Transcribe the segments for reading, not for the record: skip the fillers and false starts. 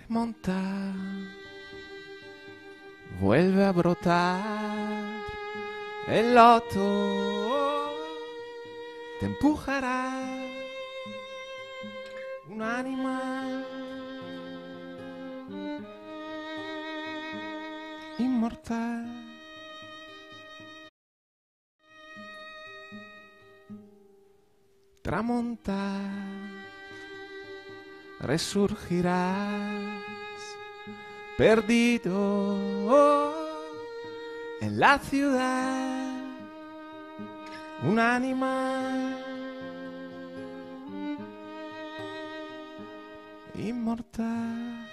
montar, vuelve a brotar el loto, te empujará un animal inmortal. Tramontar, resurgirás perdido en la ciudad, un animal inmortal.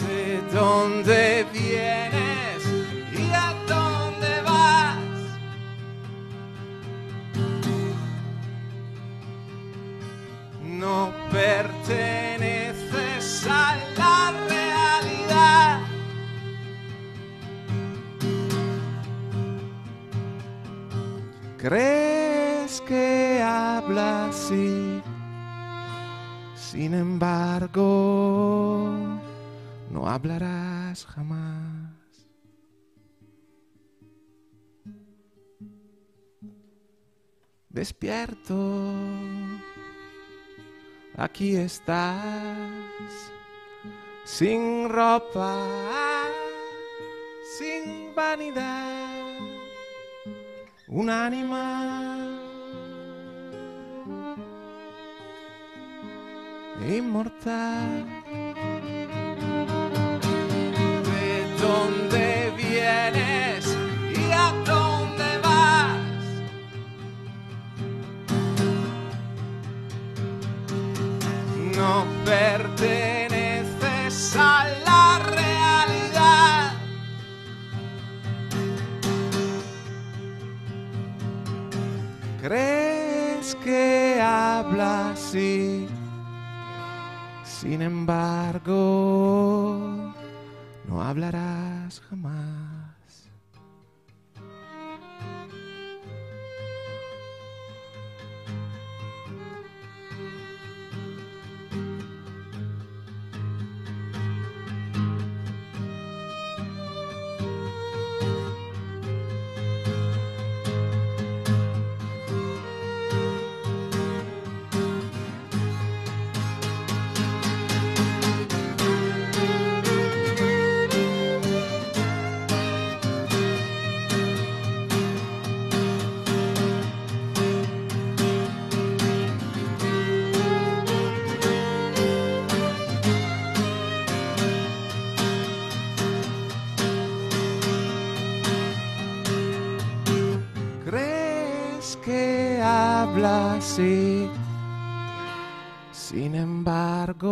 ¿De dónde vienes y a dónde vas? No perteneces a la realidad. ¿Crees que hablas así? Sin embargo, no hablarás jamás. Despierto, aquí estás, sin ropa, sin vanidad, un animal inmortal. ¿De dónde vienes y a dónde vas? No perteneces a la realidad. ¿Crees que hablas así? Sin embargo, no hablarás jamás. ¿Crees que hablas así? Sin embargo,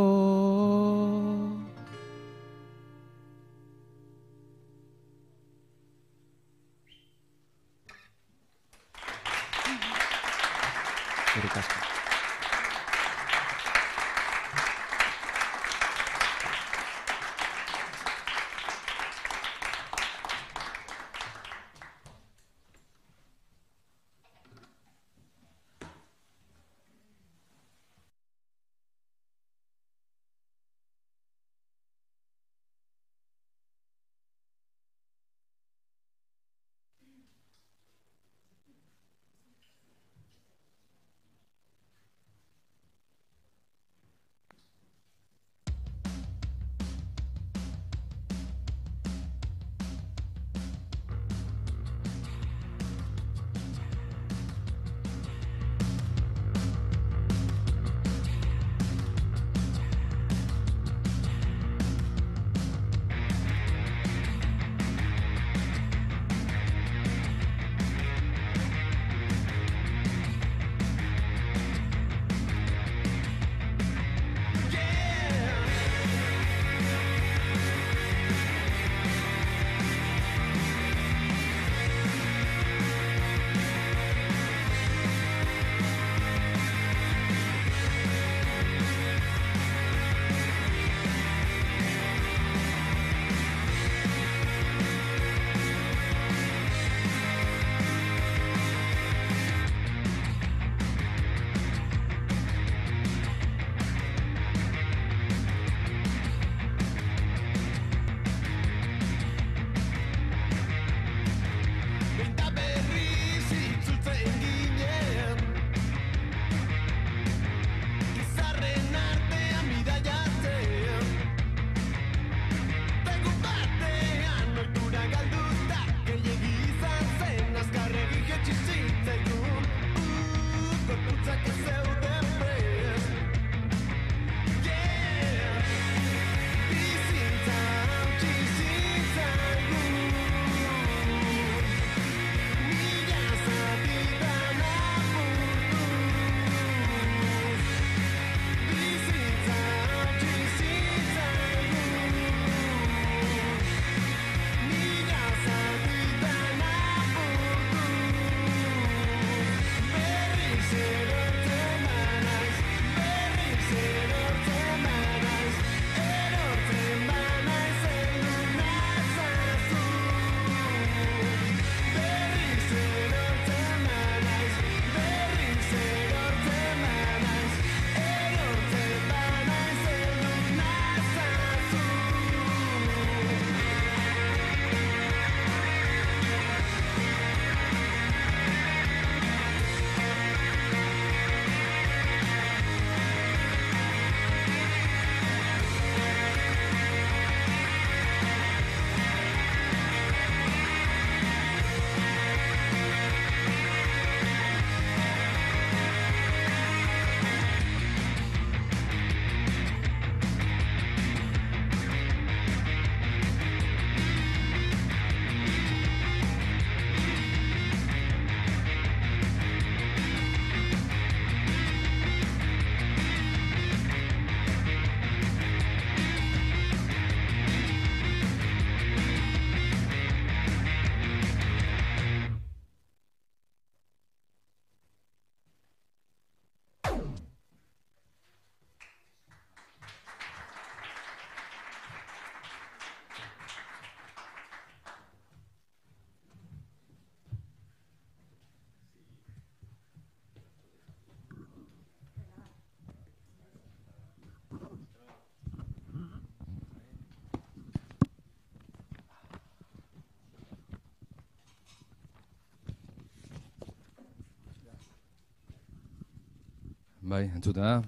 Bai, entzuten da?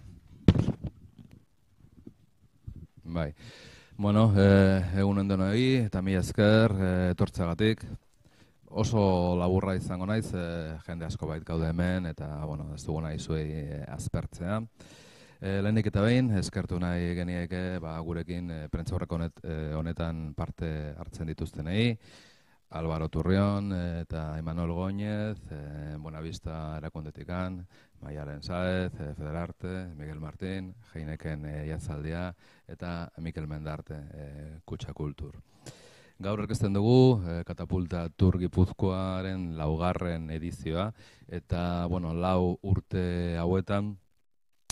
Bai. Bueno, egunen denoi, eta mila esker, etortzeagatik. Oso laburra izango naiz, jende asko bait gaude hemen, eta, bueno, ez dugu nahi zuei azpertzea. Lehenik eta behin, eskertu nahi genieke, gurekin prentzaurreko honetan parte hartzen dituztenei, Álvaro Turrión eta Imanol Góñez, Buenavista erakundetikan, Maialen Saez, Federarte, Miguel Martín, Heineken Jatzaldia eta Mikel Mendarte, Kutxa Kultur. Gaur erkezten dugu Katapulta Tour Gipuzkoaren 4. edizioa, eta, bueno, 4 urte hauetan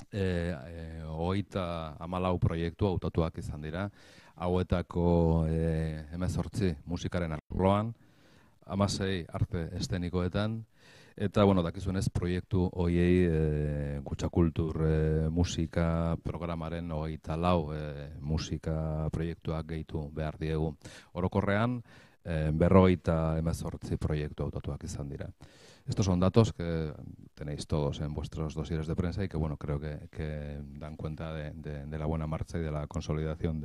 34 proiektu hautatuak izan dira. Hauetako 18 musikaren arloan, 16 arte eszenikoetan, eta, bueno, dakizunez proiektu hoiei Kutxa Kultur musika programaren 24 musika proiektuak gehitu behar diegu. Orokorrean, 58 proiektu hautatuak izan dira. Estos son datos que tenéis todos en vuestros dosieres de prensa y que, bueno, creo que dan cuenta de la buena marcha y de la consolidación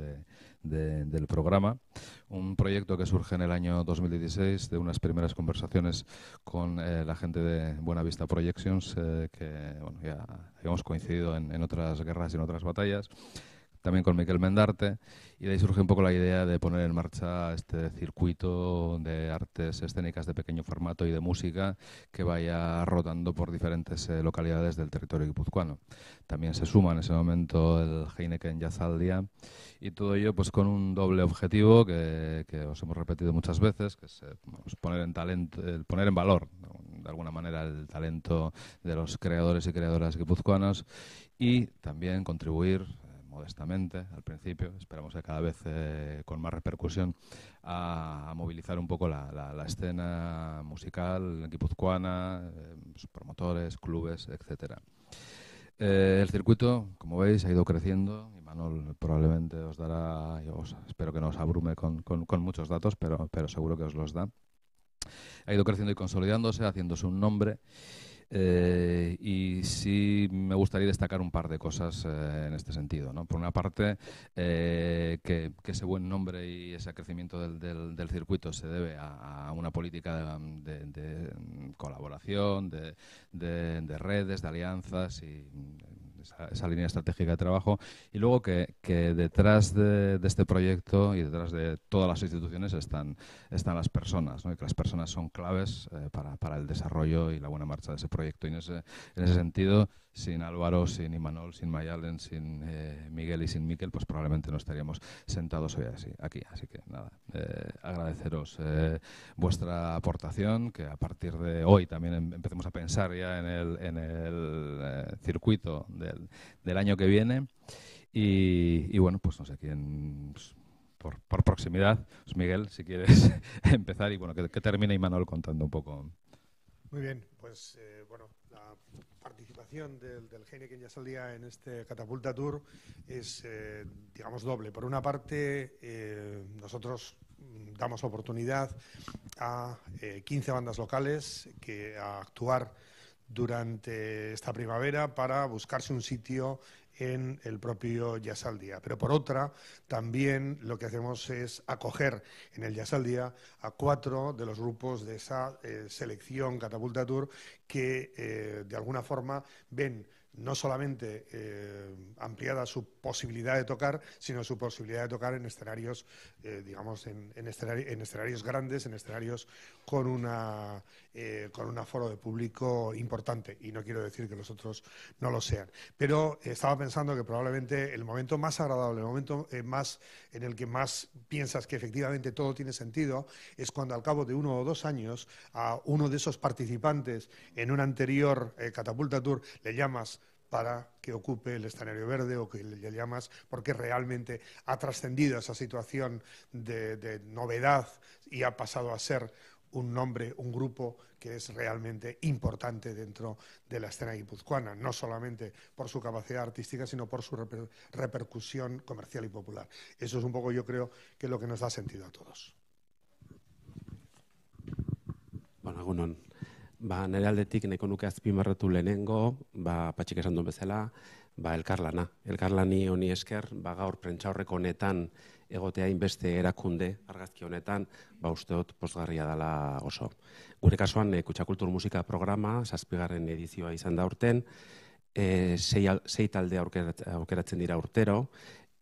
del programa. Un proyecto que surge en el año 2016 de unas primeras conversaciones con la gente de Buenavista Projections, que, bueno, ya habíamos coincidido en otras guerras y en otras batallas, también con Mikel Mendarte, y de ahí surge un poco la idea de poner en marcha este circuito de artes escénicas de pequeño formato y de música que vaya rodando por diferentes localidades del territorio guipuzcoano. También se suma en ese momento el Heineken Jatzaldia, y todo ello pues con un doble objetivo que os hemos repetido muchas veces, que es poner en valor, de alguna manera, el talento de los creadores y creadoras guipuzcoanos, y también contribuir modestamente, al principio, esperamos que cada vez con más repercusión, a movilizar un poco la escena musical guipuzcoana, promotores, clubes, etcétera. El circuito, como veis, ha ido creciendo. Imanol probablemente os dará, espero que no os abrume con muchos datos, pero seguro que os los da. Ha ido creciendo y consolidándose, haciéndose un nombre. Y sí me gustaría destacar un par de cosas en este sentido, ¿no? Por una parte, que ese buen nombre y ese crecimiento del circuito se debe a una política de colaboración, de redes, de alianzas y esa línea estratégica de trabajo, y luego que detrás de este proyecto y detrás de todas las instituciones están las personas, ¿no? Y que las personas son claves para el desarrollo y la buena marcha de ese proyecto. Y en ese sentido, sin Álvaro, sin Imanol, sin Mayalen, sin Miguel y sin Mikel, pues probablemente no estaríamos sentados hoy aquí. Así que nada, agradeceros vuestra aportación, que a partir de hoy también empecemos a pensar ya en el circuito del año que viene. Y bueno, pues no sé quién, pues, por proximidad, pues Miguel, si quieres empezar, y bueno, que termine Imanol contando un poco. Muy bien, pues bueno, la participación del Heineken Jatzaldia en este Katapulta Tour es, digamos, doble. Por una parte, nosotros damos oportunidad a 15 bandas locales a actuar durante esta primavera para buscarse un sitio en el propio Jazzaldia. Pero por otra, también lo que hacemos es acoger en el Jazzaldia a 4 de los grupos de esa selección Katapulta Tour que de alguna forma ven no solamente ampliada su posibilidad de tocar, sino su posibilidad de tocar en escenarios, digamos, en escenarios grandes, en escenarios con un aforo de público importante. Y no quiero decir que los otros no lo sean. Pero estaba pensando que probablemente el momento más agradable, el momento más en el que más piensas que efectivamente todo tiene sentido, es cuando al cabo de 1 o 2 años a uno de esos participantes en un anterior Katapulta Tour le llamas para que ocupe el escenario verde, o que le llamas porque realmente ha trascendido esa situación de novedad y ha pasado a ser un nombre, un grupo que es realmente importante dentro de la escena guipuzcoana, no solamente por su capacidad artística, sino por su repercusión comercial y popular. Eso es un poco, yo creo, que es lo que nos da sentido a todos. Bueno, egunon. Nire aldetik nahiko nuke azpimarratu lehenengo, Patxik esan duen bezala, elkarlana. Elkarlani honi esker, gaur prentsaurreko honetan egotea inbeste erakunde argazki honetan, uste dut pozgarria dela oso. Gure kasuan, Kutxakultur Musika programa, 7. edizioa izan da urten, 6 talde aukeratzen dira urtero,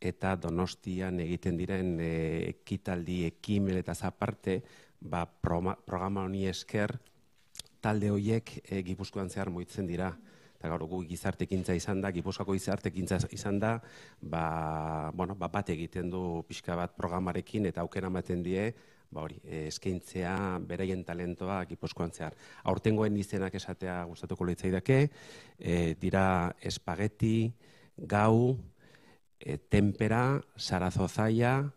eta Donostian egiten diren ekitaldi, ekimen eta aparte, programa honi esker, talde horiek Gipuzkoan zehar mugitzen dira. Eta gaur gu gizarte ekintza izan da, Gipuzkoako gizarte ekintza izan da, bat egiten du pixka bat programarekin eta aukera ematen die, eskaintzea beraien talentoa Gipuzkoan zehar. Aurtengoen izenak esatea gustatuko litzaidake, dira Espageti, Gau, Tempera, Sarazozaia,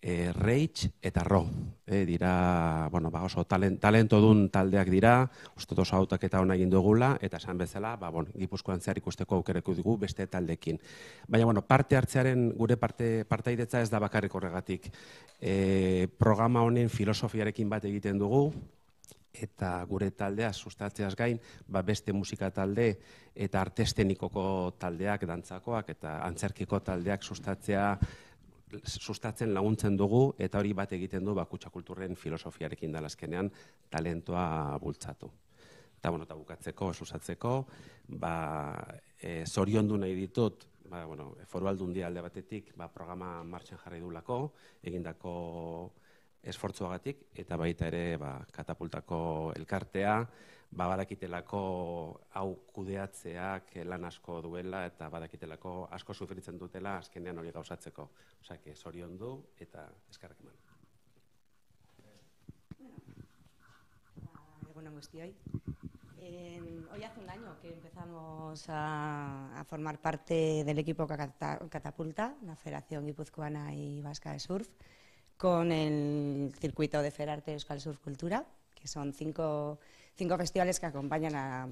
Reitz eta Ro. Dira, oso talentodun taldeak dira, uste oso hautaketa ona egin dugula, eta esan bezala, Gipuzkoan zehar ikusteko aukereko dugu beste taldekin. Baina, parte hartzearen gure partaidetza ez da bakarrik horregatik. Programa honen filosofiarekin bat egiten dugu, eta gure taldea sustatzeaz gain, beste musika talde eta artestenikoko taldeak, dantzakoak eta antzerkiko taldeak sustatzen laguntzen dugu, eta hori bat egiten du Kutxakulturren filosofiarekin dela azkenean talentoa bultzatu. Eta bukatzeko, sustatzeko, zoriondu nahi ditut, Foru Aldundia alde batetik programa martxan jarri dulako, egindako esfortzuagatik, eta baita ere Katapultako elkartea, badakitelako hau kudeatzeak lan asko duela eta badakitelako asko sufritzen dutela azkenean hori gauzatzeko. Osak, zoriondu eta eskerrak eman. Egunon guztioi. Hoy hace un año que empezamos a formar parte del equipo Catapulta, la Federación Guipuzcoana y Vasca de Surf, con el circuito de Ferarte Euskal Surf Cultura, que son cinco festivales que acompañan a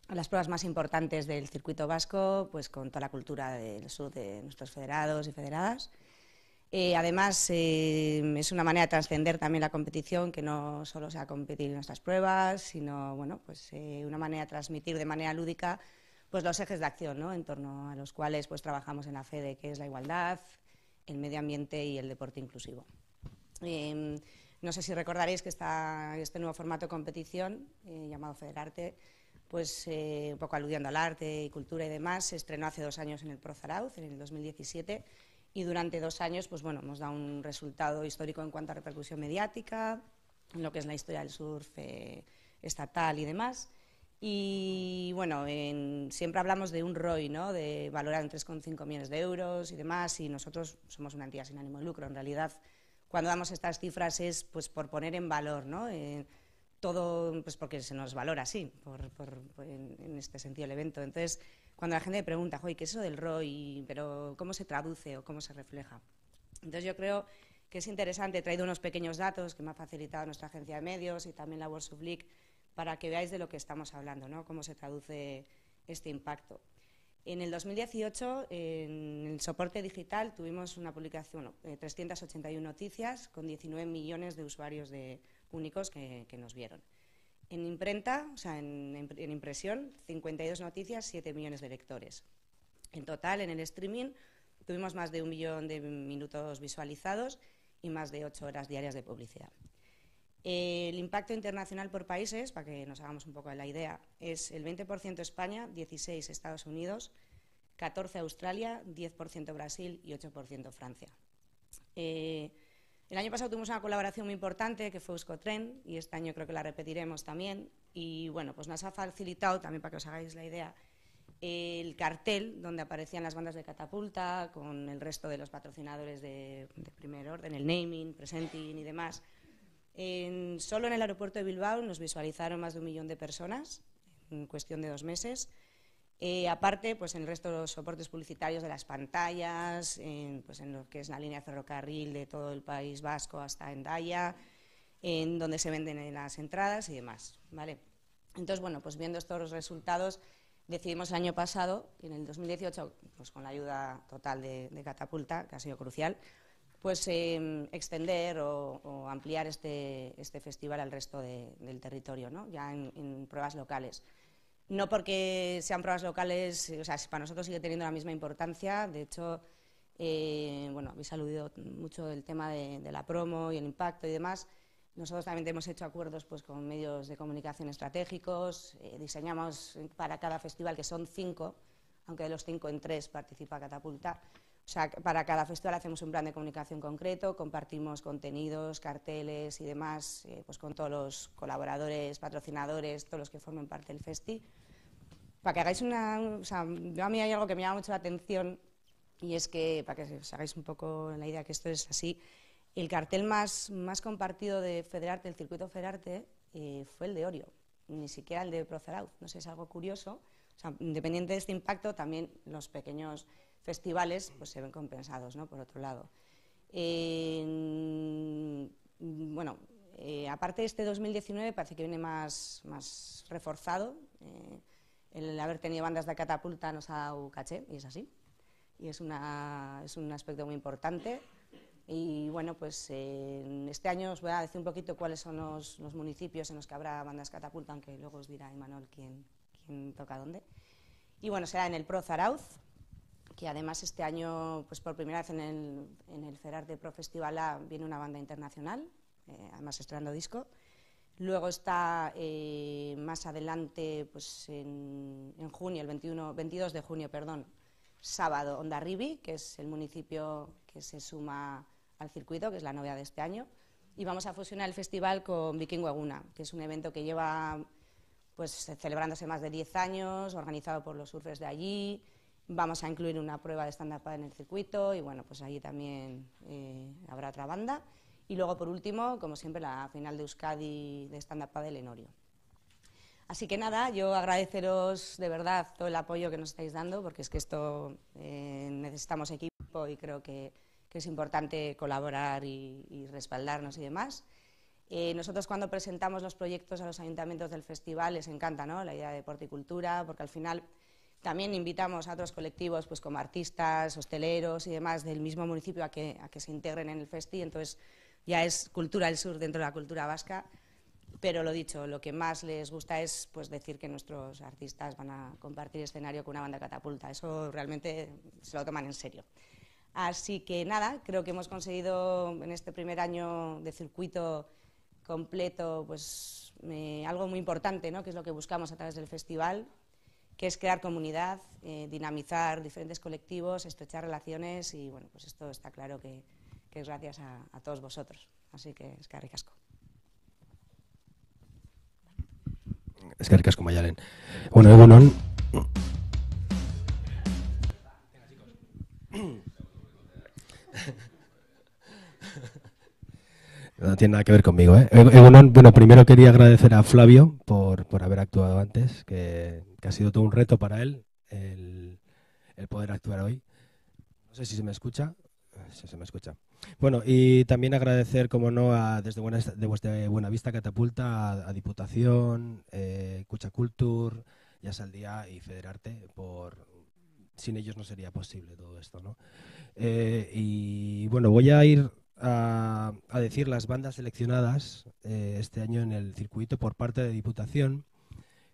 las pruebas más importantes del circuito vasco, pues con toda la cultura del surf de nuestros federados y federadas. Además, es una manera de trascender también la competición, que no solo sea competir en nuestras pruebas, sino una manera de transmitir de manera lúdica pues los ejes de acción, ¿no?, en torno a los cuales pues trabajamos en la FEDE, que es la igualdad, el medio ambiente y el deporte inclusivo. No sé si recordaréis que este nuevo formato de competición, llamado Federarte, pues un poco aludiendo al arte y cultura y demás, se estrenó hace 2 años en el Pro Zarauz, en el 2017, y durante 2 años hemos dado un resultado histórico en cuanto a repercusión mediática, en lo que es la historia del surf estatal y demás. Y siempre hablamos de un ROI, ¿no?, de valorado en 3,5 millones de euros y demás, y nosotros somos una entidad sin ánimo de lucro. En realidad, cuando damos estas cifras es pues por poner en valor, ¿no?, todo, pues porque se nos valora así, en este sentido el evento. Entonces, cuando la gente me pregunta, ¿qué es eso del ROI? Pero ¿cómo se traduce o cómo se refleja? Entonces yo creo que es interesante, he traído unos pequeños datos que me ha facilitado nuestra agencia de medios y también la World Surf League, para que veáis de lo que estamos hablando, ¿no?, cómo se traduce este impacto. En el 2018, en el soporte digital, tuvimos una publicación, 381 noticias con 19 millones de usuarios únicos que nos vieron. En imprenta, o sea, en impresión, 52 noticias, 7 millones de lectores. En total, en el streaming, tuvimos más de 1 millón de minutos visualizados y más de 8 horas diarias de publicidad. El impacto internacional por países, para que nos hagamos un poco de la idea, es el 20% España, 16% Estados Unidos, 14% Australia, 10% Brasil y 8% Francia. El año pasado tuvimos una colaboración muy importante que fue Euskotren, y este año creo que la repetiremos también. Y pues nos ha facilitado, también para que os hagáis la idea, el cartel donde aparecían las bandas de Catapulta con el resto de los patrocinadores de primer orden, el naming, presenting y demás. Solo en el aeropuerto de Bilbao nos visualizaron más de 1 millón de personas en cuestión de 2 meses. Aparte, pues en el resto de los soportes publicitarios de las pantallas, en lo que es la línea de ferrocarril de todo el País Vasco hasta Hendaya, en donde se venden las entradas y demás, ¿vale? Entonces, pues viendo estos resultados, decidimos el año pasado, en el 2018, pues con la ayuda total de Catapulta, que ha sido crucial, pues extender o ampliar este festival al resto del territorio, ¿no? Ya en pruebas locales. No porque sean pruebas locales, o sea, para nosotros sigue teniendo la misma importancia. De hecho, bueno, habéis aludido mucho del tema de la promo y el impacto y demás. Nosotros también hemos hecho acuerdos pues, con medios de comunicación estratégicos, diseñamos para cada festival, que son 5, aunque de los 5 en 3 participa Catapulta. O sea, para cada festival hacemos un plan de comunicación concreto, compartimos contenidos, carteles y demás pues con todos los colaboradores, patrocinadores, todos los que formen parte del festi. Para que hagáis o sea, a mí hay algo que me llama mucho la atención y es que, para que os hagáis un poco la idea que esto es así, el cartel más compartido de Federarte, el circuito Federarte, fue el de Orio, ni siquiera el de Prozarauz. No sé, es algo curioso. O sea, independiente de este impacto, también los pequeños festivales pues se ven compensados, ¿no? Por otro lado. Bueno, aparte de este 2019 parece que viene más reforzado. El haber tenido bandas de Catapulta nos ha dado caché, y es así. Y es un aspecto muy importante. Y bueno, pues este año os voy a decir un poquito cuáles son los municipios en los que habrá bandas Catapulta, aunque luego os dirá Imanol quién toca dónde. Y bueno, será en el Pro Zarauz, que además este año, pues por primera vez en el Federarte Pro Festival viene una banda internacional, además estrenando disco. Luego está más adelante, pues en junio, el 22 de junio, perdón, sábado, Hondarribi, que es el municipio que se suma al circuito, que es la novedad de este año. Y vamos a fusionar el festival con Vikingo Eguna, que es un evento que lleva pues celebrándose más de 10 años, organizado por los surfers de allí. Vamos a incluir una prueba de stand-up en el circuito y bueno, pues allí también habrá otra banda. Y luego, por último, como siempre, la final de Euskadi de stand-up paddle en Orio. Así que nada, yo agradeceros de verdad todo el apoyo que nos estáis dando, porque es que esto necesitamos equipo y creo que es importante colaborar y respaldarnos y demás. Nosotros cuando presentamos los proyectos a los ayuntamientos del festival les encanta, ¿no?, la idea de deporte y cultura, porque al final también invitamos a otros colectivos pues como artistas, hosteleros y demás del mismo municipio a que se integren en el festi, entonces ya es cultura del sur dentro de la cultura vasca, pero lo dicho, lo que más les gusta es pues decir que nuestros artistas van a compartir escenario con una banda Catapulta, eso realmente se lo toman en serio. Así que nada, creo que hemos conseguido en este primer año de circuito completo pues algo muy importante, ¿no?, que es lo que buscamos a través del festival, que es crear comunidad, dinamizar diferentes colectivos, estrechar relaciones y bueno, pues esto está claro que es gracias a todos vosotros. Así que eskerrik asko. Eskerrik asko, Maialen. Bueno, egunon. No tiene nada que ver conmigo, ¿eh? Egunon, bueno, primero quería agradecer a Flavio por haber actuado antes, que ha sido todo un reto para él el poder actuar hoy. No sé si se me escucha. Sí, se me escucha. Bueno, y también agradecer, como no, desde Buenavista Catapulta, a Diputación, Cuchacultur, Jazz al Día y Federarte, sin ellos no sería posible todo esto, ¿no? Y bueno, voy a ir a decir las bandas seleccionadas este año en el circuito por parte de Diputación,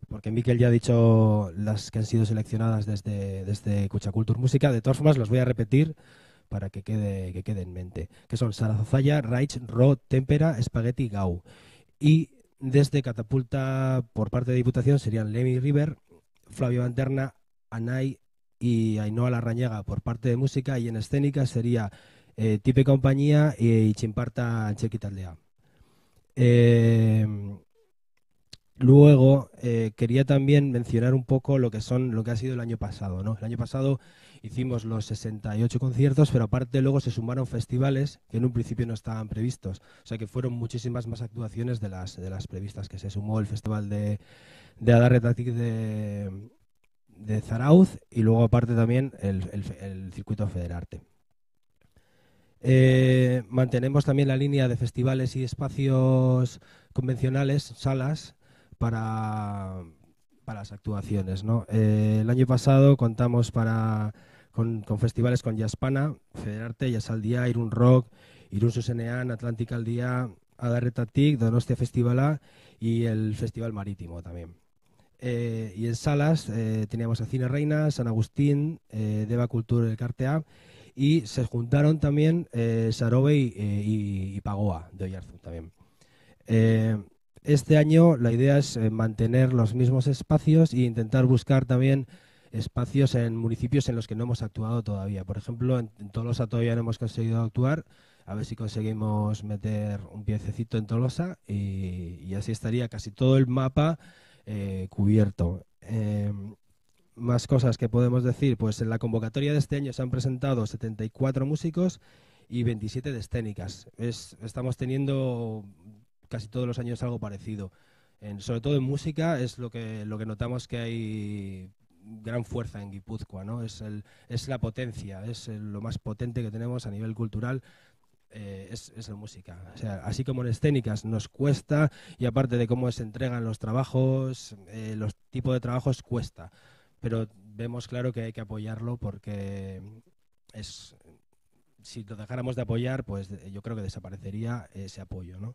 porque Miquel ya ha dicho las que han sido seleccionadas desde Cuchacultur Música. De todas formas, las voy a repetir para que quede en mente, que son Sarazozaya, Raich, Ro, Témpera, Spaghetti, Gau. Y desde Catapulta, por parte de Diputación, serían Lemmy River, Flavio Banterna, Anay y Ainhoa Larrañaga por parte de música, y en escénica sería Tipe Compañía y Chimparta Chequitaldea. Luego quería también mencionar un poco lo que ha sido el año pasado, ¿no? El año pasado hicimos los 68 conciertos, pero aparte luego se sumaron festivales que en un principio no estaban previstos. O sea que fueron muchísimas más actuaciones de las previstas, que se sumó el festival de Adarretatik de Zarauz y luego aparte también el circuito Federarte. Mantenemos también la línea de festivales y espacios convencionales, salas, para las actuaciones, ¿no? El año pasado contamos con con festivales con Jazzpana, Federarte, Jazzaldia, Irun Rock, Irun Zuzenean, Atlantic Aldia, Adarretatik, Donostia Festivala y el Festival Marítimo también. Y en salas teníamos a Cine Reina, San Agustín, Deva Cultura Elkartea, y se juntaron también Sarobe y Pagoa de Oyarzun también. Este año la idea es mantener los mismos espacios e intentar buscar también espacios en municipios en los que no hemos actuado todavía. Por ejemplo, en Tolosa todavía no hemos conseguido actuar, a ver si conseguimos meter un piececito en Tolosa y así estaría casi todo el mapa cubierto. Más cosas que podemos decir, pues en la convocatoria de este año se han presentado 74 músicos y 27 de escénicas. Estamos teniendo casi todos los años algo parecido. Sobre todo en música es lo que notamos que hay gran fuerza en Guipúzcoa, ¿no? Es la potencia, lo más potente que tenemos a nivel cultural. Es la música. O sea, así como en escénicas nos cuesta, y aparte de cómo se entregan los trabajos, los tipos de trabajos cuesta, pero vemos claro que hay que apoyarlo porque si lo dejáramos de apoyar, pues yo creo que desaparecería ese apoyo, ¿no?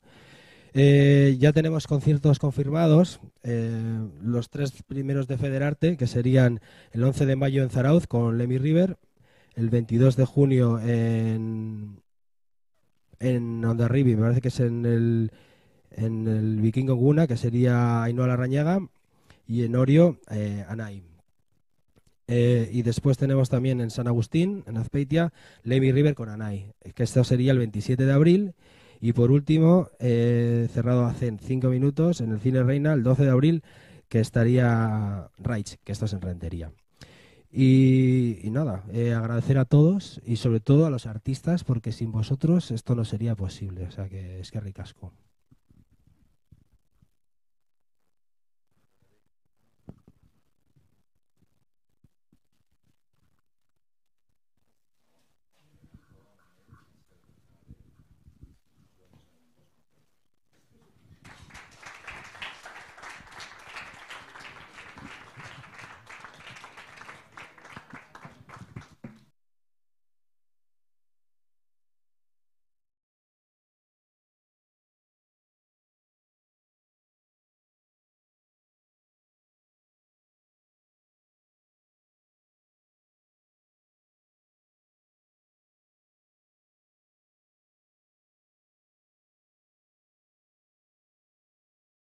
Ya tenemos conciertos confirmados, los 3 primeros de Federarte, que serían el 11 de mayo en Zarauz con Lemmy River, el 22 de junio en Hondarribi, me parece que es en el Vikingo Guna, que sería Ainhoa Larrañaga, y en Orio, Anay. Y después tenemos también en San Agustín, en Azpeitia, Lemmy River con Anay, que esto sería el 27 de abril. Y por último, cerrado hace 5 minutos, en el Cine Reina, el 12 de abril, que estaría Raich, que esto es en Rentería. Y nada, agradecer a todos y sobre todo a los artistas, porque sin vosotros esto no sería posible. O sea que es que ricasco.